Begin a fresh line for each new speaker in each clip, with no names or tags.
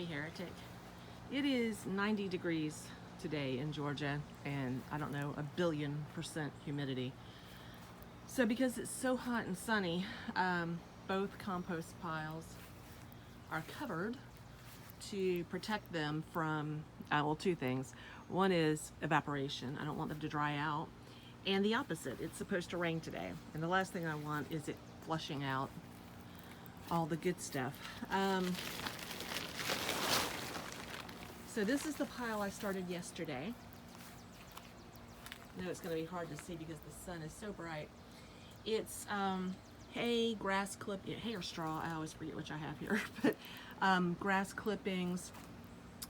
Heretic. It is 90 degrees today in Georgia and I don't know, 1,000,000,000% humidity. So because it's so hot and sunny, both compost piles are covered to protect them from, well, two things. One is evaporation. I don't want them to dry out. And the opposite, it's supposed to rain today. And the last thing I want is it flushing out all the good stuff. So this is the pile I started yesterday. I know it's going to be hard to see because the sun is so bright. It's hay, grass hay or straw, I always forget which I have here, but grass clippings,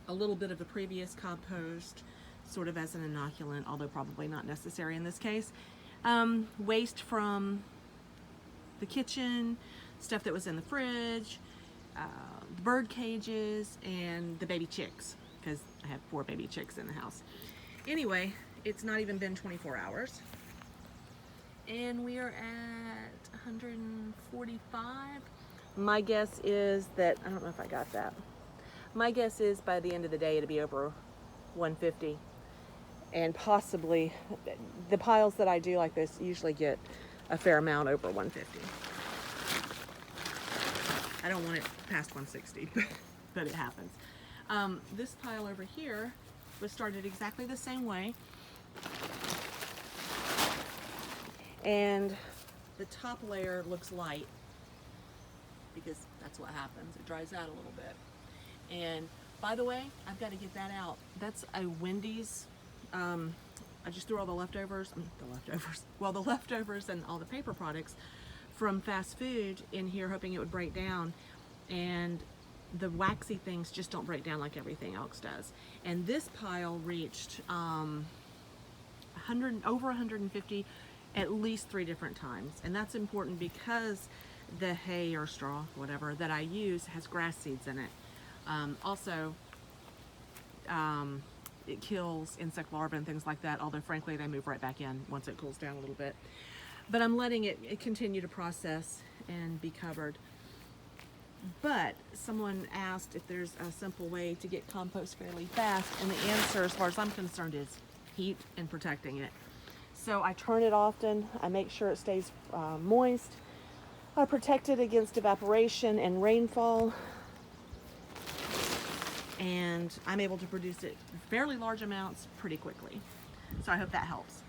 a little bit of the previous compost, sort of as an inoculant, although probably not necessary in this case. Waste from the kitchen, stuff that was in the fridge, the bird cages, and the baby chicks, because I have 4 baby chicks in the house. Anyway, it's not even been 24 hours. And we are at 145. My guess is that, I don't know if I got that. My guess is by the end of the day it'll be over 150. And possibly, the piles that I do like this usually get a fair amount over 150. I don't want it past 160, but it happens. This pile over here was started exactly the same way. And the top layer looks light because that's what happens. It dries out a little bit. And by the way, I've got to get that out. That's a Wendy's. I just threw all the leftovers, the leftovers and all the paper products from fast food in here, hoping it would break down. And the waxy things just don't break down like everything else does. And this pile reached over 150 at least 3 different times. And that's important because the hay or straw, whatever, that I use has grass seeds in it. Also, it kills insect larvae and things like that, although frankly they move right back in once it cools down a little bit. But I'm letting it continue to process and be covered. But someone asked if there's a simple way to get compost fairly fast, and the answer, as far as I'm concerned, is heat and protecting it. So I turn it often, I make sure it stays moist, I protect it against evaporation and rainfall, and I'm able to produce it fairly large amounts pretty quickly. So I hope that helps.